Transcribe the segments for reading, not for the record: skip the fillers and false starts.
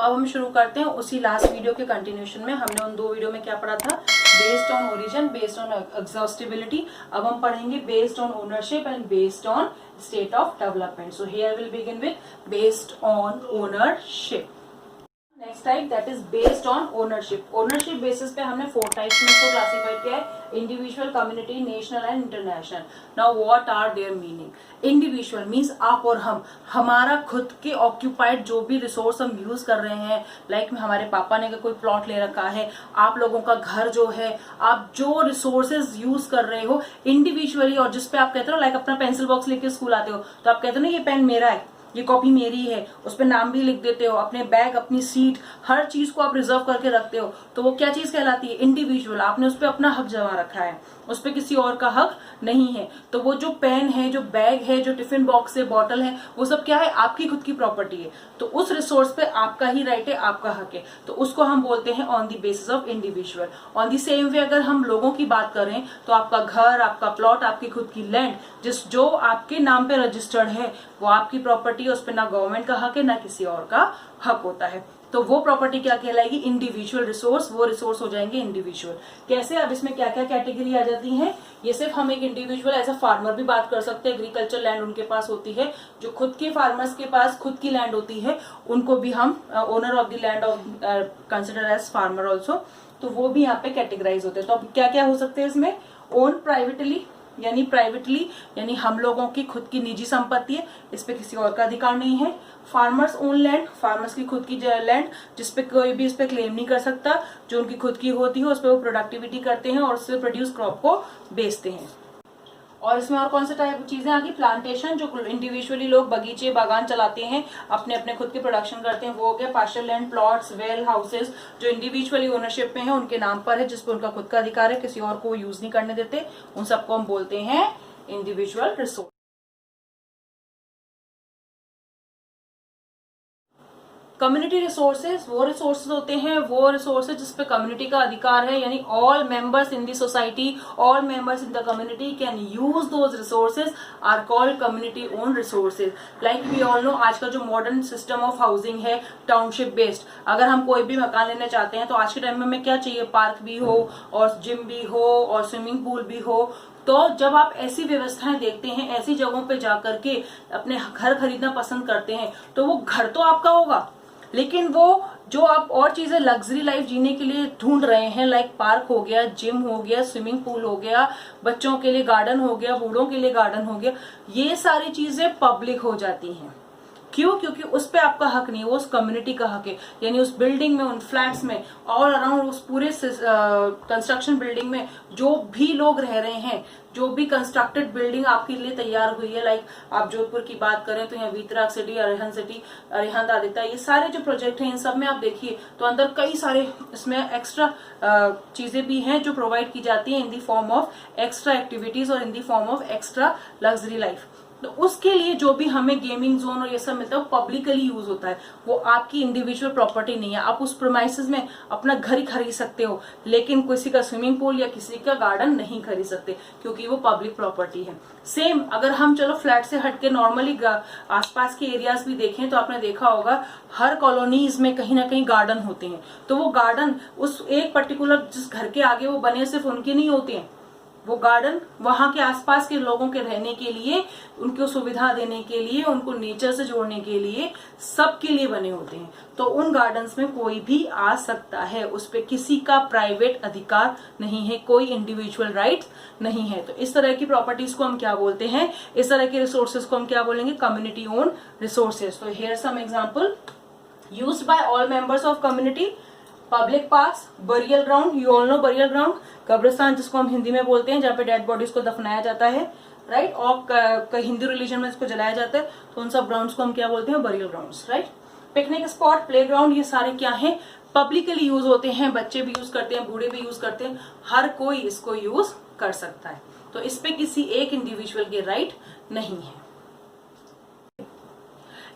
अब हम शुरू करते हैं उसी लास्ट वीडियो के कंटिन्यूशन में। हमने उन 2 वीडियो में क्या पढ़ा था? Based on origin, based on exhaustibility. अब हम पढ़ेंगे based on ownership and based on state of development. So here will begin with based on ownership. Next type that is based on ownership. Ownership basis पे हमने 4 types में इसको classify किया है, individual, community, national and international. Now what are there meaning? Individual means आप और हम, हमारा खुद के ऑक्यूपाइड जो भी रिसोर्स हम यूज कर रहे हैं, लाइक हमारे पापा ने कोई प्लॉट ले रखा है, आप लोगों का घर जो है, आप जो रिसोर्सेज यूज कर रहे हो इंडिविजुअली, और जिसपे आप कहते हो लाइक अपना पेंसिल बॉक्स लेके स्कूल आते हो तो आप कहते हो ना ये पेन मेरा है, ये कॉपी मेरी है, उस पर नाम भी लिख देते हो, अपने बैग, अपनी सीट, हर चीज को आप रिजर्व करके रखते हो, तो वो क्या चीज कहलाती है? इंडिविजुअल। आपने उस पर अपना हक जमा रखा है, उस पर किसी और का हक नहीं है। तो वो जो पेन है, जो बैग है, जो टिफिन बॉक्स है, बॉटल है, वो सब क्या है? आपकी खुद की प्रॉपर्टी है। तो उस रिसोर्स पे आपका ही राइट है, आपका हक है, तो उसको हम बोलते हैं on the basis of individual. On the same way अगर हम लोगों की बात करें तो आपका घर, आपका प्लॉट, आपकी खुद की लैंड जो आपके नाम पे रजिस्टर्ड है वो आपकी प्रॉपर्टी है, उस पर ना गवर्नमेंट का हक है ना किसी और का हक होता है। तो वो प्रॉपर्टी क्या कहलाएगी? Individual resource. वो रिसोर्स हो जाएंगे इंडिविजुअल। कैसे? अब इसमें क्या क्या कैटेगरी आ जाती है? ये सिर्फ हम एक इंडिविजुअल एज अ फार्मर भी बात कर सकते हैं, एग्रीकल्चर लैंड उनके पास होती है, जो खुद के फार्मर्स के पास खुद की लैंड होती है, उनको भी हम owner of the land of consider as farmer also. तो वो भी यहाँ पे कैटेगराइज होते हैं। तो अब क्या क्या हो सकते हैं इसमें? ओन प्राइवेटली यानी हम लोगों की खुद की निजी संपत्ति है, इस पे किसी और का अधिकार नहीं है। फार्मर्स ओन लैंड, फार्मर्स की खुद की लैंड जिसपे कोई भी इस पे क्लेम नहीं कर सकता, जो उनकी खुद की होती है उस पे वो प्रोडक्टिविटी करते हैं और उससे प्रोड्यूस क्रॉप को बेचते हैं। और इसमें और कौन से टाइप चीजें आ गई? प्लांटेशन, जो इंडिविजुअली लोग बगीचे बागान चलाते हैं, अपने अपने खुद के प्रोडक्शन करते हैं, वो हो गया। Partial land, plots, well houses, जो इंडिविजुअली ओनरशिप में है, उनके नाम पर है, जिसपे उनका खुद का अधिकार है, किसी और को यूज नहीं करने देते, उन सबको हम बोलते हैं इंडिविजुअल रिसोर्स। कम्युनिटी रिसोर्सेज वो रिसोर्सेज होते हैं, वो रिसोर्सेज जिसपे कम्युनिटी का अधिकार है, यानी all members in the society, all members in the community can use those resources are called community own resources. Like we all know आज का जो मॉडर्न सिस्टम ऑफ हाउसिंग है टाउनशिप बेस्ड। अगर हम कोई भी मकान लेना चाहते हैं तो आज के टाइम में हमें क्या चाहिए? पार्क भी हो और जिम भी हो और स्विमिंग पूल भी हो। तो जब आप ऐसी व्यवस्थाएं देखते हैं, ऐसी जगहों पे जाकर के अपने घर खरीदना पसंद करते हैं, तो वो घर तो आपका होगा, लेकिन वो जो आप और चीजें लग्जरी लाइफ जीने के लिए ढूंढ रहे हैं, लाइक पार्क हो गया, जिम हो गया, स्विमिंग पूल हो गया, बच्चों के लिए गार्डन हो गया, बूढ़ों के लिए गार्डन हो गया, ये सारी चीजें पब्लिक हो जाती हैं। क्यों? क्योंकि उस पे आपका हक नहीं है, वो उस कम्युनिटी का हक है। यानी उस बिल्डिंग में, उन फ्लैट्स में, ऑल अराउंड उस पूरे कंस्ट्रक्शन बिल्डिंग में जो भी लोग रह रहे हैं, जो भी कंस्ट्रक्टेड बिल्डिंग आपके लिए तैयार हुई है, लाइक आप जोधपुर की बात करें तो यहाँ वीतराग सिटी, अरिहंत आदित्य, ये सारे जो प्रोजेक्ट हैं इन सब में आप देखिए तो अंदर कई सारे इसमें एक्स्ट्रा चीजें भी हैं जो प्रोवाइड की जाती है in the form of extra activities और in the form of extra luxury life. तो उसके लिए जो भी हमें गेमिंग जोन और ये सब मिलता है वो पब्लिकली यूज होता है, वो आपकी इंडिविजुअल प्रॉपर्टी नहीं है। आप उस प्रीमाइसेस में अपना घर ही खरीद सकते हो, लेकिन किसी का स्विमिंग पूल या किसी का गार्डन नहीं खरीद सकते, क्योंकि वो पब्लिक प्रॉपर्टी है। सेम अगर हम चलो फ्लैट से हटके नॉर्मली आसपास के एरियाज भी देखें तो आपने देखा होगा हर कॉलोनीज में कहीं ना कहीं गार्डन होते हैं। तो वो गार्डन उस एक पर्टिकुलर जिस घर के आगे वो बने सिर्फ उनके नहीं होते हैं, वो गार्डन वहां के आसपास के लोगों के रहने के लिए, उनको सुविधा देने के लिए, उनको नेचर से जोड़ने के लिए, सबके लिए बने होते हैं। तो उन गार्डन्स में कोई भी आ सकता है, उस पे किसी का प्राइवेट अधिकार नहीं है, कोई इंडिविजुअल राइट नहीं है। तो इस तरह की प्रॉपर्टीज को हम क्या बोलते हैं? इस तरह के रिसोर्सेज को हम क्या बोलेंगे? Community own resources. तो here some example used by all members of community. Public parks, burial ground, you all know burial ground, कब्रिस्तान जिसको हम हिंदी में बोलते हैं, जहाँ पे डेड बॉडीज को दफनाया जाता है, राइट, और हिंदू रिलीजन में इसको जलाया जाता है, तो उन सब ग्राउंड्स को हम क्या बोलते हैं? Burial grounds, right. Picnic spot, play ground, ये सारे क्या है? पब्लिकली यूज होते हैं, बच्चे भी यूज करते हैं, बूढ़े भी यूज करते हैं, हर कोई इसको यूज कर सकता है। तो इस पे किसी एक इंडिविजुअल के राइट नहीं है।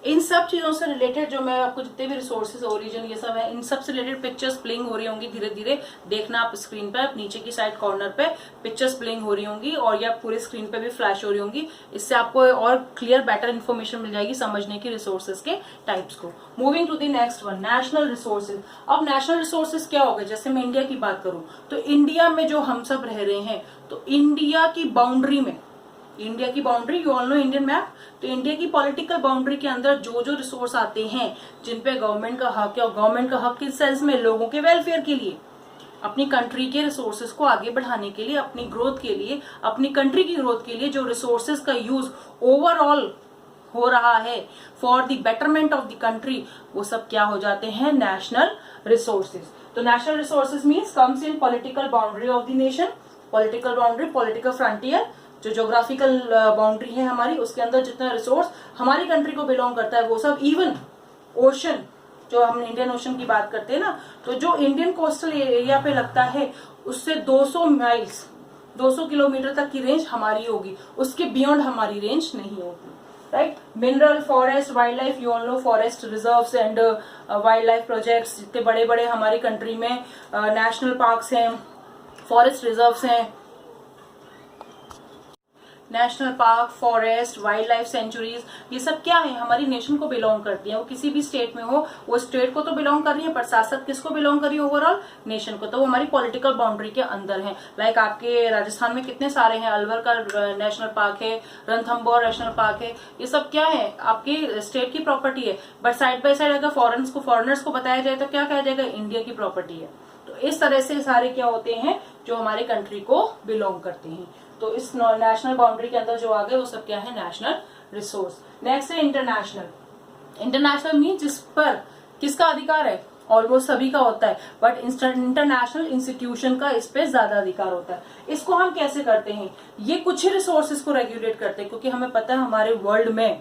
इन सब चीजों से रिलेटेड जो मैं आपको जितने भी रिसोर्सेज, ओरिजिन, ये सब है, इन सब से रिलेटेड पिक्चर्स ब्लिंक हो रही होंगी धीरे धीरे। देखना आप स्क्रीन पे, नीचे की साइड कॉर्नर पे पिक्चर्स ब्लिंक हो रही होंगी और या पूरे स्क्रीन पे भी फ्लैश हो रही होंगी। इससे आपको और क्लियर बेटर इन्फॉर्मेशन मिल जाएगी समझने की रिसोर्सेज के टाइप्स को। Moving to the next one, national resources. अब नेशनल रिसोर्सेज क्या हो गए? जैसे मैं इंडिया की बात करूं तो इंडिया में जो हम सब रह रहे हैं, तो इंडिया की बाउंड्री में, इंडिया की boundary, you all no Indian map, तो इंडिया की पॉलिटिकल बाउंड्री के अंदर जो जो रिसोर्स आते हैं जिन पे गवर्नमेंट का हक है, और गवर्नमेंट का हक किस सेंस में? लोगों के वेलफेयर के लिए, अपनी कंट्री के रिसोर्सेज को आगे बढ़ाने के लिए, अपनी ग्रोथ के लिए, अपनी कंट्री की ग्रोथ के लिए जो रिसोर्सेज का यूज ओवरऑल हो रहा है for the betterment of the country, वो सब क्या हो जाते हैं? National resources. तो national resources means comes in political boundary of the nation. Political boundary, political frontier, जो ज्योग्राफिकल बाउंड्री है हमारी, उसके अंदर जितना रिसोर्स हमारी कंट्री को बिलोंग करता है वो सब, इवन ओशन, जो हम इंडियन ओशन की बात करते हैं ना, तो जो इंडियन कोस्टल एरिया पे लगता है उससे 200 माइल्स, 200 किलोमीटर तक की रेंज हमारी होगी, उसके बियॉन्ड हमारी रेंज नहीं होगी, right. Mineral, forest, wild life, you all no forest reserves and wild life projects, जितने बड़े बड़े हमारी कंट्री में नेशनल पार्क्स हैं, फॉरेस्ट रिजर्व्स हैं, national park, forest, wild life sanctuaries, ये सब क्या है? हमारी नेशन को बिलोंग करती है। वो किसी भी स्टेट में हो, वो स्टेट को तो बिलोंग कर रही है, पर साथ साथ किसको बिलोंग कर रही है? ओवरऑल नेशन को। तो वो हमारी पॉलिटिकल बाउंड्री के अंदर है। लाइक आपके राजस्थान में कितने सारे हैं, अलवर का नेशनल पार्क है, रणथंभौर नेशनल पार्क है, ये सब क्या है? आपके स्टेट की प्रॉपर्टी है, बट साइड बाय साइड अगर फॉरेनर्स को बताया जाए तो क्या कहा जाएगा? इंडिया की प्रॉपर्टी है। तो इस तरह से सारे क्या होते हैं? जो हमारे कंट्री को बिलोंग करते हैं। तो इस नेशनल बाउंड्री के अंदर जो आ गए वो सब क्या है? National resource. नेक्स्ट है इंटरनेशनल। इंटरनेशनल मीन जिस पर किसका अधिकार है? ऑलमोस्ट सभी का होता है, बट इंटरनेशनल इंस्टीट्यूशन का इस पे ज्यादा अधिकार होता है। इसको हम कैसे करते हैं? ये कुछ ही रिसोर्सेज को रेगुलेट करते हैं, क्योंकि हमें पता है हमारे वर्ल्ड में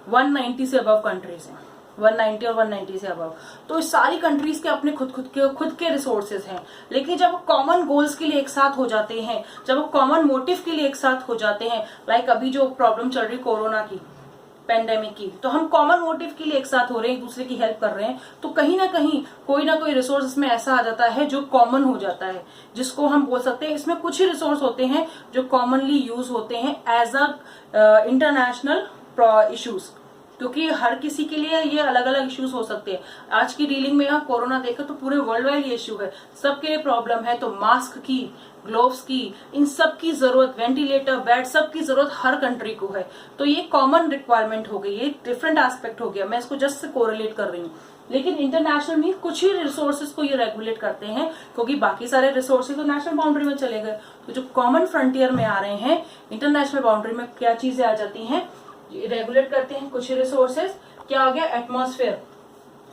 190 से अबव कंट्रीज हैं, 190 और 190 से अबव। तो इस सारी कंट्रीज के अपने खुद के रिसोर्सेज हैं, लेकिन जब कॉमन गोल्स के लिए एक साथ हो जाते हैं, जब कॉमन मोटिव के लिए एक साथ हो जाते हैं, लाइक अभी जो प्रॉब्लम चल रही कोरोना की, पेंडेमिक की, तो हम कॉमन मोटिव के लिए एक साथ हो रहे हैं, एक दूसरे की हेल्प कर रहे हैं, तो कहीं ना कोई रिसोर्स इसमें ऐसा आ जाता है जो कॉमन हो जाता है, जिसको हम बोल सकते हैं इसमें कुछ ही रिसोर्स होते हैं जो कॉमनली यूज होते हैं एज अ इंटरनेशनल इश्यूज, क्योंकि हर किसी के लिए ये अलग अलग इश्यूज हो सकते हैं। आज की डीलिंग में आप कोरोना देखो तो पूरे वर्ल्ड वाइड ये इश्यू है, सबके लिए प्रॉब्लम है। तो मास्क की, ग्लोव्स की, इन सब की जरूरत, वेंटिलेटर, बेड, सब की जरूरत हर कंट्री को है। तो ये कॉमन रिक्वायरमेंट हो गई, ये डिफरेंट एस्पेक्ट हो गया, मैं इसको जस्ट से कोरिलेट कर रही हूँ। लेकिन इंटरनेशनल में कुछ ही रिसोर्सेज को ये रेगुलेट करते हैं, क्योंकि बाकी सारे रिसोर्सेज तो नेशनल बाउंड्री में चले गए। तो जो कॉमन फ्रंटियर में आ रहे हैं, इंटरनेशनल बाउंड्री में क्या चीजें आ जाती हैं? रेगुलेट करते हैं कुछ रिसोर्सेज। क्या हो गया? Atmosphere,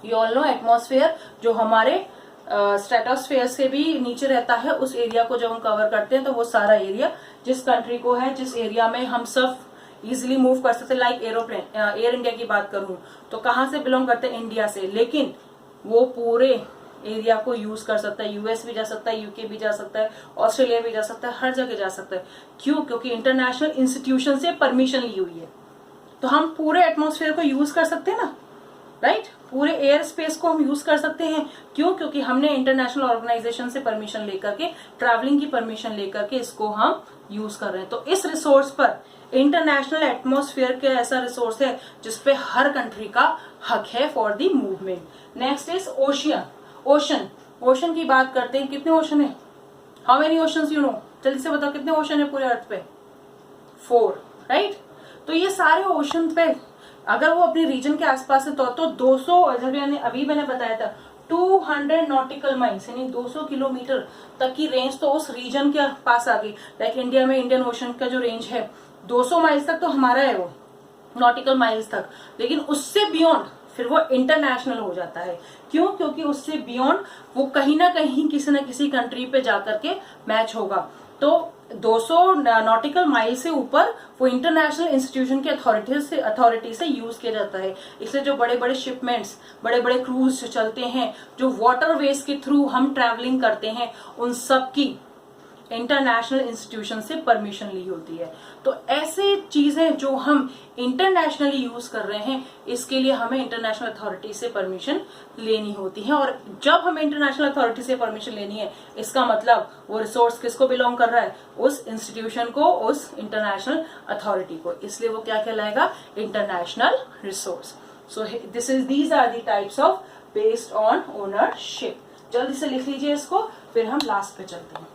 you all no atmosphere, जो हमारे स्ट्रेटोस्फेयर से भी नीचे रहता है, उस एरिया को जब हम कवर करते हैं तो वो सारा एरिया जिस कंट्री को है, जिस एरिया में हम सब इजिली मूव कर सकते हैं, लाइक एरोप्लेन, एयर इंडिया की बात करूं तो कहाँ से बिलोंग करते हैं? इंडिया से, लेकिन वो पूरे एरिया को यूज कर सकता है, यूएस भी जा सकता है, यूके भी जा सकता है, ऑस्ट्रेलिया भी जा सकता है, हर जगह जा सकता है। क्यों? क्योंकि इंटरनेशनल इंस्टीट्यूशन से परमिशन ली हुई है। तो हम पूरे एटमॉस्फेयर को यूज कर सकते हैं ना, राइट? पूरे एयर स्पेस को हम यूज कर सकते हैं। क्यों? क्योंकि हमने इंटरनेशनल ऑर्गेनाइजेशन से परमिशन लेकर के, ट्रैवलिंग की परमिशन लेकर के इसको हम यूज कर रहे हैं। तो इस रिसोर्स पर, इंटरनेशनल एटमॉस्फेयर के ऐसा रिसोर्स है जिसपे हर कंट्री का हक है for the movement. Next is ocean. Ocean, ocean की बात करते हैं। कितने ओशन है? How many oceans you know? जल्दी से बताओ कितने ओशन है पूरे अर्थ पे? 4, राइट? तो ये सारे ओशन पे अगर वो अपने रीजन के आसपास है तो 200, अभी मैंने बताया था 200 नॉटिकल माइल्स यानी 200 किलोमीटर तक की रेंज तो उस रीजन के पास आ गई। लाइक इंडिया में इंडियन ओशन का जो रेंज है 200 माइल्स तक तो हमारा है, वो नॉटिकल माइल्स तक, लेकिन उससे बियॉन्ड फिर वो इंटरनेशनल हो जाता है। क्यों? क्योंकि उससे बियॉन्ड वो कहीं ना कहीं किसी न किसी कंट्री पे जाकर के मैच होगा। तो 200 नॉटिकल माइल से ऊपर वो इंटरनेशनल इंस्टीट्यूशन की अथॉरिटी से यूज किया जाता है। इसलिए जो बड़े बड़े शिपमेंट्स, बड़े बड़े क्रूज जो चलते हैं, जो वाटरवेज के थ्रू हम ट्रैवलिंग करते हैं, उन सब की इंटरनेशनल इंस्टीट्यूशन से परमिशन ली होती है। तो ऐसे चीजें जो हम इंटरनेशनली यूज कर रहे हैं, इसके लिए हमें इंटरनेशनल अथॉरिटी से परमिशन लेनी होती है। और जब हमें इंटरनेशनल अथॉरिटी से परमिशन लेनी है, इसका मतलब वो रिसोर्स किसको बिलोंग कर रहा है, उस इंस्टीट्यूशन को, उस इंटरनेशनल अथॉरिटी को, इसलिए वो क्या कहलाएगा, international resource. So these are the types of based on ownership। जल्दी से लिख लीजिए इसको, फिर हम लास्ट पे चलते हैं।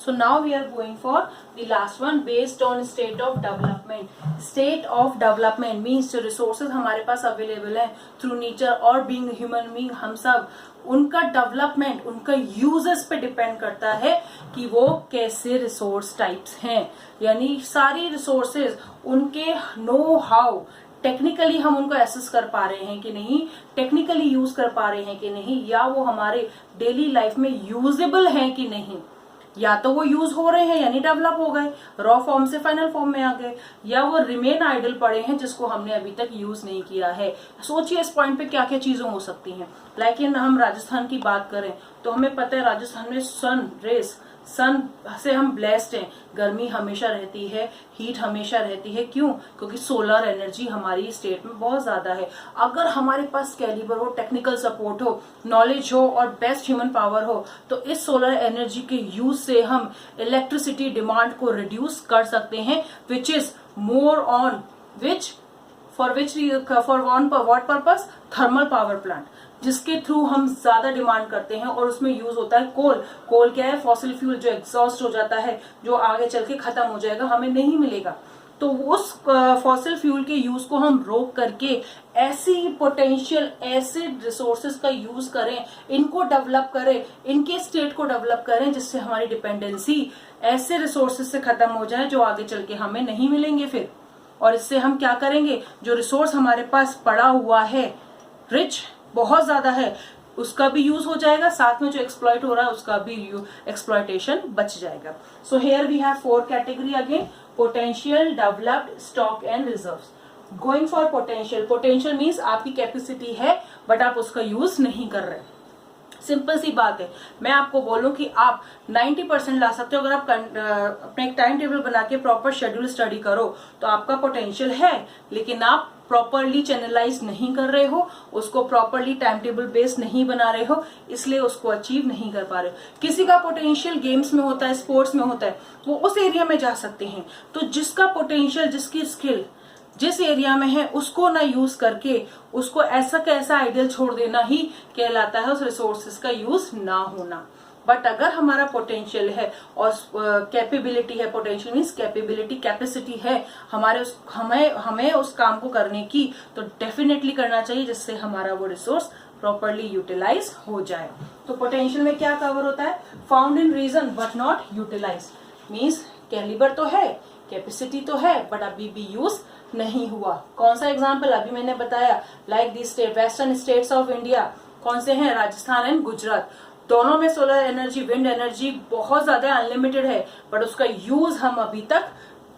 So now we are going for the last one, based on state of development। State of development means जो resources हमारे पास अवेलेबल है थ्रू नेचर और बीइंग ह्यूमन बीइंग, हम सब उनका डेवलपमेंट, उनका यूजेस पे डिपेंड करता है कि वो कैसे रिसोर्स टाइप्स हैं। यानी सारी रिसोर्सेज, उनके नो हाउ, टेक्निकली हम उनको एसेस कर पा रहे हैं कि नहीं, टेक्निकली यूज कर पा रहे हैं कि नहीं, या वो हमारे डेली लाइफ में यूजेबल हैं कि नहीं। या तो वो यूज हो रहे हैं यानी डेवलप हो गए, रॉ फॉर्म से फाइनल फॉर्म में आ गए, या वो रिमेन आइडल पड़े हैं जिसको हमने अभी तक यूज नहीं किया है। सोचिए इस पॉइंट पे क्या क्या चीजें हो सकती हैं। लाइक हम राजस्थान की बात करें तो हमें पता है राजस्थान में सन रेस, सन से हम ब्लेस्ड हैं, गर्मी हमेशा रहती है, हीट हमेशा रहती है। क्यों? क्योंकि सोलर एनर्जी हमारी स्टेट में बहुत ज्यादा है। अगर हमारे पास कैलिबर हो, टेक्निकल सपोर्ट हो, नॉलेज हो और बेस्ट ह्यूमन पावर हो, तो इस सोलर एनर्जी के यूज से हम इलेक्ट्रिसिटी डिमांड को रिड्यूस कर सकते हैं, which is more on which for what purpose, thermal power plant, जिसके थ्रू हम ज्यादा डिमांड करते हैं। और उसमें यूज होता है कोल। कोल क्या है? फॉसिल फ्यूल, जो एग्जॉस्ट हो जाता है, जो आगे चल के खत्म हो जाएगा, हमें नहीं मिलेगा। तो उस फॉसिल फ्यूल के यूज को हम रोक करके ऐसी पोटेंशियल एसिड रिसोर्सेज का यूज करें, इनको डेवलप करें, इनके स्टेट को डेवलप करें, जिससे हमारी डिपेंडेंसी ऐसे रिसोर्सेज से खत्म हो जाए जो आगे चल के हमें नहीं मिलेंगे फिर। और इससे हम क्या करेंगे, जो रिसोर्स हमारे पास पड़ा हुआ है, रिच बहुत ज्यादा है, उसका भी यूज हो जाएगा, साथ में जो एक्सप्लॉइट हो रहा है उसका भी एक्सप्लॉइटेशन बच जाएगा। So here we have 4 category again, potential, developed, stock and reserves. Going for potential, potential means आपकी कैपेसिटी है बट आप उसका यूज नहीं कर रहे। सिंपल सी बात है, मैं आपको बोलूं कि आप 90% ला सकते हो अगर आप अपने एक टाइम टेबल बना के प्रॉपर शेड्यूल स्टडी करो, तो आपका पोटेंशियल है, लेकिन आप प्रॉपरली चैनलाइज नहीं कर रहे हो, उसको प्रॉपरली टाइम टेबल बेस्ड नहीं बना रहे हो, इसलिए उसको अचीव नहीं कर पा रहे हो। किसी का पोटेंशियल गेम्स में होता है, स्पोर्ट्स में होता है, वो उस एरिया में जा सकते हैं। तो जिसका पोटेंशियल, जिसकी स्किल जिस एरिया में है, उसको ना यूज करके उसको ऐसा कैसा आइडियल छोड़ देना ही कहलाता है उस रिसोर्सेज का यूज ना होना। बट अगर हमारा पोटेंशियल है और कैपेबिलिटी है, पोटेंशियल मीन्स कैपेबिलिटी, कैपेसिटी है हमें उस काम को करने की, तो डेफिनेटली करना चाहिए, जिससे हमारा वो रिसोर्स प्रॉपरली यूटिलाइज हो जाए। तो पोटेंशियल में क्या कवर होता है? Found in region but not utilize, means calibre तो है, कैपेसिटी तो है, बट अभी भी यूज नहीं हुआ। कौन सा एग्जाम्पल? अभी मैंने बताया, like the state, western states of India कौन से हैं? राजस्थान एंड गुजरात। दोनों में सोलर एनर्जी, विंड एनर्जी बहुत ज्यादा अनलिमिटेड है, बट उसका यूज हम अभी तक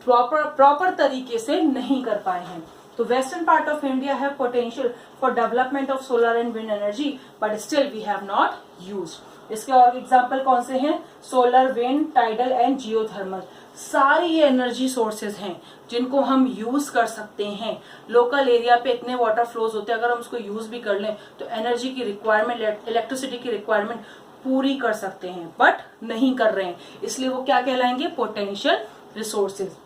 प्रॉपर तरीके से नहीं कर पाए हैं। तो western part of India have potential for development of solar and wind energy, but still we have not used. इसके और एग्जाम्पल कौन से हैं? Solar, wind, tidal and geothermal. सारी ये एनर्जी सोर्सेज हैं जिनको हम यूज कर सकते हैं। लोकल एरिया पे इतने वाटर फ्लोज होते हैं, अगर हम उसको यूज भी कर लें तो एनर्जी की रिक्वायरमेंट, इलेक्ट्रिसिटी की रिक्वायरमेंट पूरी कर सकते हैं, बट नहीं कर रहे हैं, इसलिए वो क्या कहलाएंगे? Potential resources.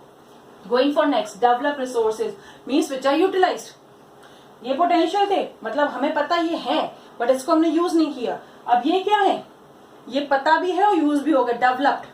Going for next, develop resources means which are utilized. ये पोटेंशियल थे, मतलब हमें पता ये है, बट इसको हमने यूज नहीं किया। अब ये क्या है? ये पता भी है और यूज भी हो गया, डेवलप्ड,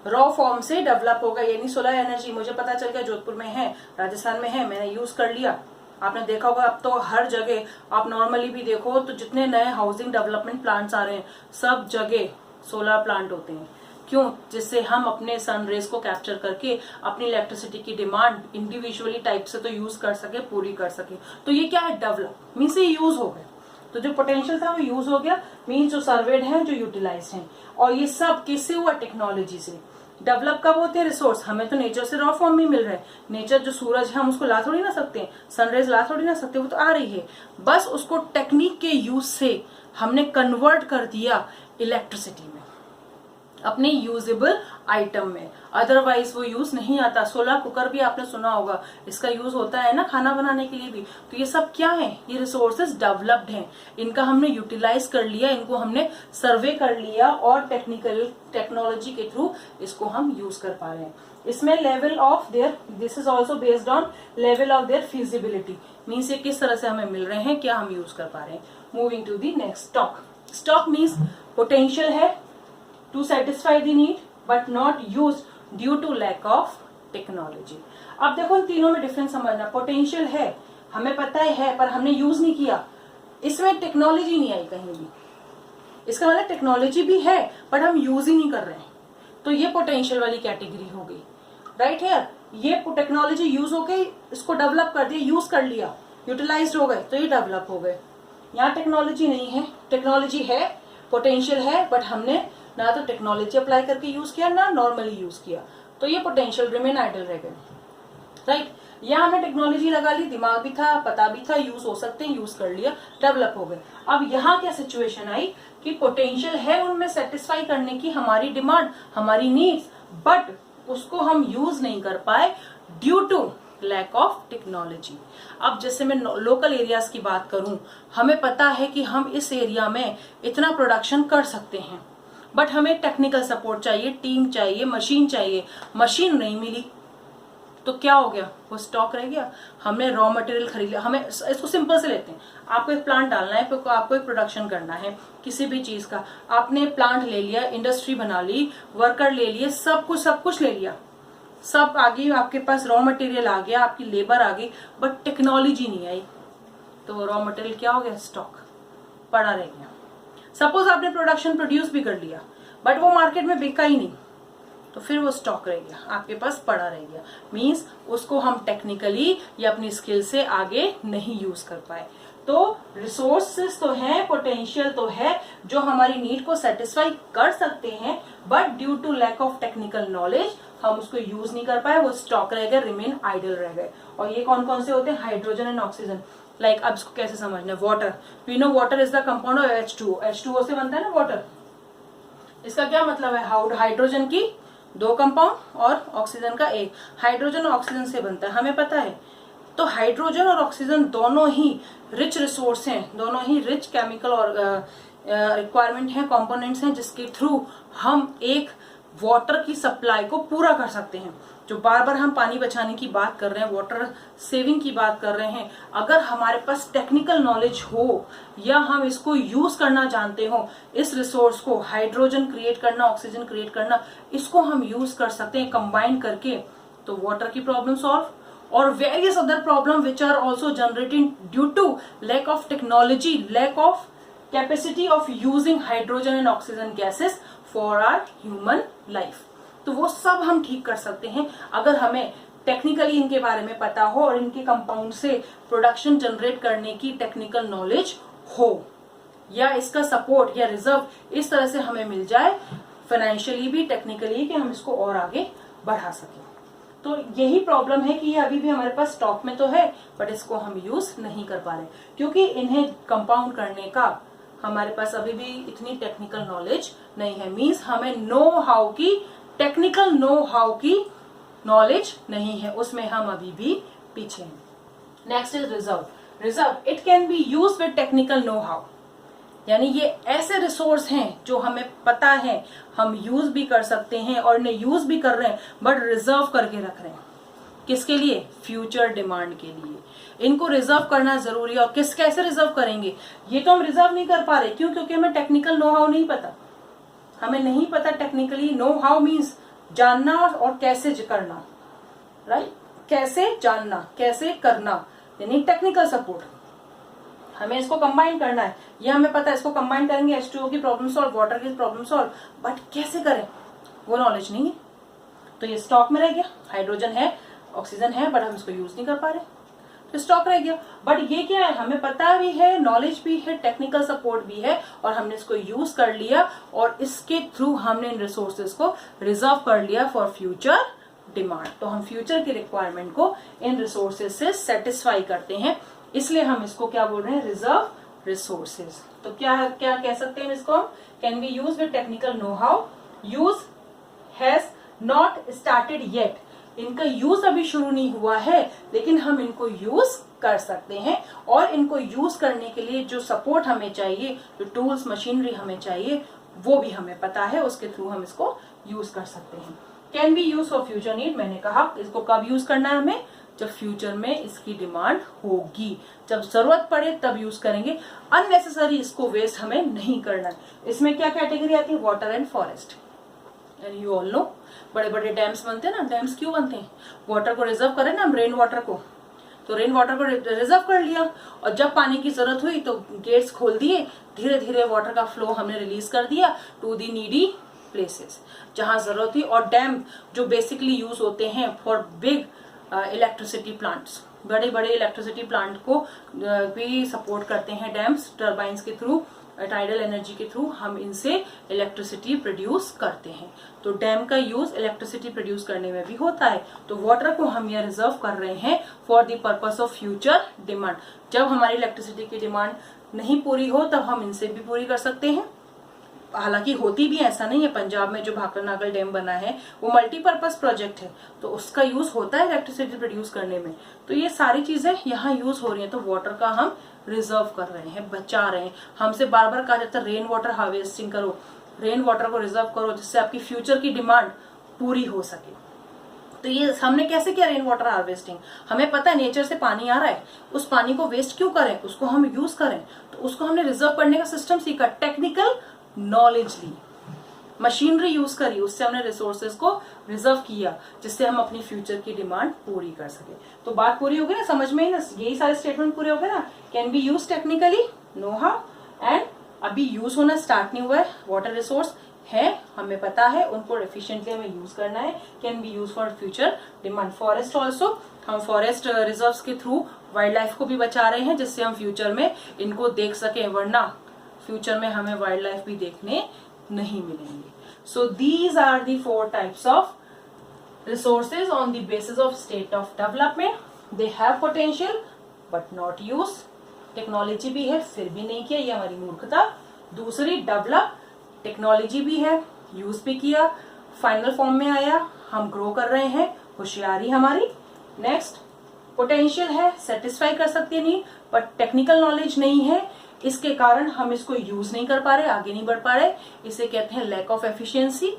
रॉ फॉर्म से डेवलप होगा। यानी सोलर एनर्जी मुझे पता चल गया जोधपुर में है, राजस्थान में है, मैंने यूज कर लिया। आपने देखा होगा अब तो हर जगह, आप नॉर्मली भी देखो तो जितने नए हाउसिंग डेवलपमेंट प्लांट्स आ रहे हैं, सब जगह सोलर प्लांट होते हैं। क्यों? जिससे हम अपने सन रेज को कैप्चर करके अपनी इलेक्ट्रिसिटी की डिमांड इंडिविजुअली टाइप से तो यूज कर सके, पूरी कर सके। तो ये क्या है? डेवलप मीन्स ये यूज हो गए। तो जो पोटेंशियल था वो यूज हो गया, मीन्स जो सर्वेड है, जो यूटिलाइज है। और ये सब किससे हुआ? टेक्नोलॉजी से। डेवलप कब होते हैं रिसोर्स? हमें तो नेचर से रॉ फॉर्म में मिल रहा है। नेचर जो सूरज है हम उसको ला थोड़ी ना सकते हैं, सनराइज ला थोड़ी ना सकते, वो तो आ रही है। बस उसको टेक्निक के यूज से हमने कन्वर्ट कर दिया इलेक्ट्रिसिटी में, अपने यूजेबल आइटम में। अदरवाइज वो यूज नहीं आता। सोलर कुकर भी आपने सुना होगा, इसका यूज होता है ना खाना बनाने के लिए भी। तो ये सब क्या है? ये रिसोर्सेज डेवलप्ड हैं, इनका हमने यूटिलाइज कर लिया, इनको हमने सर्वे कर लिया और टेक्नोलॉजी के थ्रू इसको हम यूज कर पा रहे हैं। इसमें level of their, this is also based on level of their feasibility, means ये किस तरह से हमें मिल रहे हैं, क्या हम यूज कर पा रहे हैं। Moving to the next, stock. Stock means potential है to satisfy the need but not used due to lack of technology। अब देखो इन तीनों में डिफरेंस समझना। पोटेंशियल है, हमें पता है पर हमने यूज नहीं किया, इसमें टेक्नोलॉजी नहीं आई कहीं भी। इसका मतलब टेक्नोलॉजी भी है बट हम यूज ही नहीं कर रहे हैं, तो ये पोटेंशियल वाली कैटेगरी हो गई। राइट हियर, ये टेक्नोलॉजी यूज हो गई, इसको डेवलप कर दिया, यूज कर लिया, यूटिलाइज हो गए, तो ये डेवलप हो गए। यहाँ टेक्नोलॉजी नहीं है, टेक्नोलॉजी है, पोटेंशियल है, बट हमने ना तो टेक्नोलॉजी अप्लाई करके यूज किया ना नॉर्मली यूज किया, तो ये पोटेंशियल रिमेन आइडल रह गए। राइट, यहाँ हमने टेक्नोलॉजी लगा ली, दिमाग भी था, पता भी था, यूज हो सकते हैं, यूज कर लिया, डेवलप हो गए। अब यहाँ क्या सिचुएशन आई कि पोटेंशियल है उनमें सेटिस्फाई करने की हमारी डिमांड, हमारी नीड्स, बट उसको हम यूज नहीं कर पाए due to lack of technology. अब जैसे मैं लोकल एरियाज की बात करूं, हमें पता है कि हम इस एरिया में इतना प्रोडक्शन कर सकते हैं, बट हमें टेक्निकल सपोर्ट चाहिए, टीम चाहिए, मशीन चाहिए, मशीन नहीं मिली, तो क्या हो गया? वो स्टॉक रह गया। हमने रॉ मटेरियल खरीद लिया। हमें इसको सिंपल से लेते हैं, आपको एक प्लांट डालना है, आपको एक प्रोडक्शन करना है किसी भी चीज का, आपने प्लांट ले लिया, इंडस्ट्री बना ली, वर्कर ले लिए, सब कुछ ले लिया, सब आ गई, आपके पास रॉ मटेरियल आ गया, आपकी लेबर आ गई, बट टेक्नोलॉजी नहीं आई, तो रॉ मटेरियल क्या हो गया? स्टॉक पड़ा रह गया। सपोज आपने प्रोडक्शन प्रोड्यूस भी कर लिया बट वो मार्केट में बिका ही नहीं, तो फिर वो स्टॉक रह गया, आपके पास पड़ा रह गया, मींस उसको हम टेक्निकली या अपनी स्किल से आगे नहीं यूज कर पाए। तो रिसोर्सेस तो है, पोटेंशियल तो है जो हमारी नीड को सेटिस्फाई कर सकते हैं, but due to lack of technical knowledge हम उसको यूज नहीं कर पाए, वो स्टॉक रह गए, रिमेन आइडल रह गए। और ये कौन कौन से होते हैं? Hydrogen and oxygen. लाइक अब इसको कैसे समझना है? Water, we know water is the compound of H2O, H2O से बनता है ना वाटर। इसका क्या मतलब है? हाइड्रोजन की 2 कंपाउंड और ऑक्सीजन का 1, हाइड्रोजन और ऑक्सीजन से बनता है, हमें पता है। तो हाइड्रोजन और ऑक्सीजन दोनों ही रिच रिसोर्स हैं, दोनों ही रिच केमिकल और रिक्वायरमेंट है, कंपोनेंट्स हैं, जिसके थ्रू हम एक वाटर की सप्लाई को पूरा कर सकते हैं। जो बार बार हम पानी बचाने की बात कर रहे हैं, वाटर सेविंग की बात कर रहे हैं, अगर हमारे पास टेक्निकल नॉलेज हो या हम इसको यूज करना जानते हो, इस रिसोर्स को, हाइड्रोजन क्रिएट करना, ऑक्सीजन क्रिएट करना, इसको हम यूज कर सकते हैं कंबाइन करके, तो वाटर की प्रॉब्लम सॉल्व, और various other problem which are also generating due to lack of technology, lack of capacity of using hydrogen and oxygen gases for our human life. तो वो सब हम ठीक कर सकते हैं अगर हमें टेक्निकली इनके बारे में पता हो और इनके कंपाउंड से प्रोडक्शन जनरेट करने की टेक्निकल नॉलेज हो, या इसका सपोर्ट या रिजर्व इस तरह से हमें मिल जाए फाइनेंशियली भी, टेक्निकली, कि हम इसको और आगे बढ़ा सकें। तो यही प्रॉब्लम है कि ये अभी भी हमारे पास स्टॉक में तो है बट इसको हम यूज नहीं कर पा रहे, क्योंकि इन्हें कंपाउंड करने का हमारे पास अभी भी इतनी टेक्निकल नॉलेज नहीं है। मींस हमें नो हाउ की, टेक्निकल नो हाउ की नॉलेज नहीं है, उसमें हम अभी भी पीछे हैं। Next is reserve. Reserve, it can be use with technical know how, यानी ये ऐसे रिसोर्स हैं जो हमें पता है हम यूज भी कर सकते हैं और इन्हें यूज भी कर रहे हैं, बट रिजर्व करके रख रहे हैं। किसके लिए? फ्यूचर डिमांड के लिए। इनको रिजर्व करना जरूरी है। और कैसे रिजर्व करेंगे? ये तो हम रिजर्व नहीं कर पा रहे, क्यों? क्योंकि हमें टेक्निकल नो हाउ नहीं पता। हमें नहीं पता टेक्निकली, नो हाउ मीन्स जानना और कैसे करना, राइट? कैसे जानना, कैसे करना, यानी टेक्निकल सपोर्ट। हमें इसको कंबाइन करना है, ये हमें पता है, इसको कंबाइन करेंगे, H2O की प्रॉब्लम सॉल्व, वाटर की प्रॉब्लम सॉल्व, बट कैसे करें वो नॉलेज नहीं है। तो ये स्टॉक में रह गया। हाइड्रोजन है, ऑक्सीजन है, बट हम इसको यूज नहीं कर पा रहे। तो स्टॉक रह गया। बट ये क्या है, हमें पता भी है, नॉलेज भी है, टेक्निकल सपोर्ट भी है, और हमने इसको यूज कर लिया और इसके थ्रू हमने इन रिसोर्सेज को रिजर्व कर लिया फॉर फ्यूचर डिमांड। तो हम फ्यूचर की रिक्वायरमेंट को इन रिसोर्सेज से सेटिस्फाई करते हैं, इसलिए हम इसको क्या बोल रहे हैं, रिजर्व रिसोर्सेज। तो क्या क्या कह सकते हैं इसको हम, can be use with technical know how, use has not started yet, इनका यूज अभी शुरू नहीं हुआ है लेकिन हम इनको यूज कर सकते हैं, और इनको यूज करने के लिए जो सपोर्ट हमें चाहिए, जो टूल्स मशीनरी हमें चाहिए, वो भी हमें पता है, उसके थ्रू हम इसको यूज कर सकते हैं। Can be use for future need, मैंने कहा इसको कब यूज करना है हमें, जब फ्यूचर में इसकी डिमांड होगी, जब जरूरत पड़े तब यूज करेंगे, अननेसेसरी इसको वेस्ट हमें नहीं करना है। इसमें क्या कैटेगरी आती है, water and forest, and you all no बड़े बड़े डैम्स बनते हैं ना, डैम्स क्यों बनते हैं, वाटर को रिजर्व करें ना हम, रेन वाटर को, तो रेन वाटर को रिजर्व कर लिया, और जब पानी की जरूरत हुई तो गेट्स खोल दिए, धीरे धीरे वाटर का फ्लो हमने रिलीज कर दिया टू दी नीडी प्लेसेस जहां जरूरत थी। और डैम जो बेसिकली यूज होते हैं फॉर बिग इलेक्ट्रिसिटी प्लांट्स, बड़े बड़े इलेक्ट्रिसिटी प्लांट को भी सपोर्ट करते हैं डैम्स, टर्बाइंस के थ्रू, टाइडल एनर्जी के थ्रू हम इनसे इलेक्ट्रिसिटी प्रोड्यूस करते हैं। तो डैम का यूज इलेक्ट्रिसिटी प्रोड्यूस करने में भी होता है। तो वाटर को हम ये रिजर्व कर रहे हैं for the purpose of future demand, जब हमारी इलेक्ट्रिसिटी की डिमांड नहीं पूरी हो तब हम इनसे भी पूरी कर सकते हैं। हालांकि होती भी ऐसा नहीं है, पंजाब में जो भाखड़ा नागल डैम बना है वो मल्टीपर्पज प्रोजेक्ट है, तो उसका यूज होता है इलेक्ट्रिसिटी प्रोड्यूस करने में। तो ये सारी चीजें यहाँ यूज हो रही हैं, तो वाटर का हम रिजर्व कर रहे हैं, बचा रहे हैं। हमसे बार बार कहा जाता है रेन वाटर हार्वेस्टिंग करो, रेन वाटर को रिजर्व करो, जिससे आपकी फ्यूचर की डिमांड पूरी हो सके। तो ये हमने कैसे किया रेन वाटर हार्वेस्टिंग, हमें पता है नेचर से पानी आ रहा है, उस पानी को वेस्ट क्यों करें, उसको हम यूज करें। तो उसको हमने रिजर्व करने का सिस्टम सीखा, टेक्निकल नॉलेज ली, मशीनरी यूज करी, उससे हमने रिसोर्सेज को रिजर्व किया, जिससे हम अपनी फ्यूचर की डिमांड पूरी कर सके। तो बात पूरी हो गई ना, समझ में ही ना, यही सारे स्टेटमेंट पूरे हो गए ना। Can be use technically, know how, and अभी यूज होना स्टार्ट नहीं हुआ है, वाटर रिसोर्स है, हमें पता है, उनको एफिशिएंटली हमें यूज करना है। Can be use for future demand. Forest also, हम फॉरेस्ट रिजर्व्स के थ्रू वाइल्ड लाइफ को भी बचा रहे हैं, जिससे हम फ्यूचर में इनको देख सके, वरना फ्यूचर में हमें वाइल्ड लाइफ भी देखने नहीं मिलेंगे। So these are the 4 types of resources on the basis of state of development. They have potential but not use, technology भी है फिर भी नहीं किया, ये हमारी मूर्खता। दूसरी, डेवलप, टेक्नोलॉजी भी है, यूज भी किया, फाइनल फॉर्म में आया, हम ग्रो कर रहे हैं, होशियारी हमारी। नेक्स्ट, पोटेंशियल है, सेटिस्फाई कर सकते हैं नहीं, पर टेक्निकल नॉलेज नहीं है, इसके कारण हम इसको यूज नहीं कर पा रहे, आगे नहीं बढ़ पा रहे। इसे कहते हैं lack of efficiency,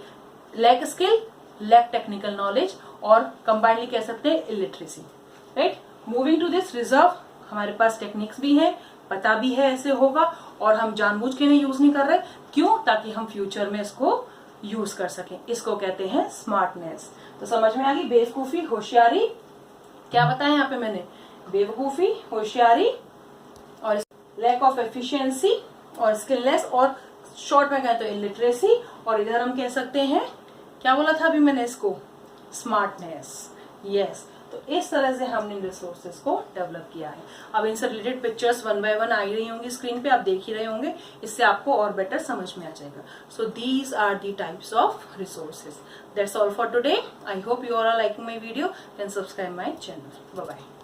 lack skill, lack technical knowledge, और कंबाइनली कह सकते हैं illiteracy, right. Moving to this reserve, हमारे पास टेक्निक्स भी है, पता भी है ऐसे होगा, और हम जानबूझ के नहीं यूज नहीं कर रहे, क्यों, ताकि हम फ्यूचर में इसको यूज कर सकें। इसको कहते हैं स्मार्टनेस। तो समझ में आ गई, बेवकूफी, होशियारी, क्या बताया यहाँ पे मैंने, बेवकूफी, होशियारी, और लैक ऑफ एफिशिएंसी और स्किलनेस, और शॉर्ट में कहें तो इलिटरेसी, और इधर हम कह सकते हैं, क्या बोला था अभी मैंने इसको, स्मार्टनेस। यस, तो इस तरह से हमने इन रिसोर्सेज को डेवलप किया है। अब इनसे रिलेटेड पिक्चर्स 1 बाय 1 आ ही रही होंगी स्क्रीन पे, आप देख ही रहे होंगे, इससे आपको और बेटर समझ में आ जाएगा। So these are the types of resources. That's all for today. I hope you are liking my video, can subscribe my channel. Bye bye.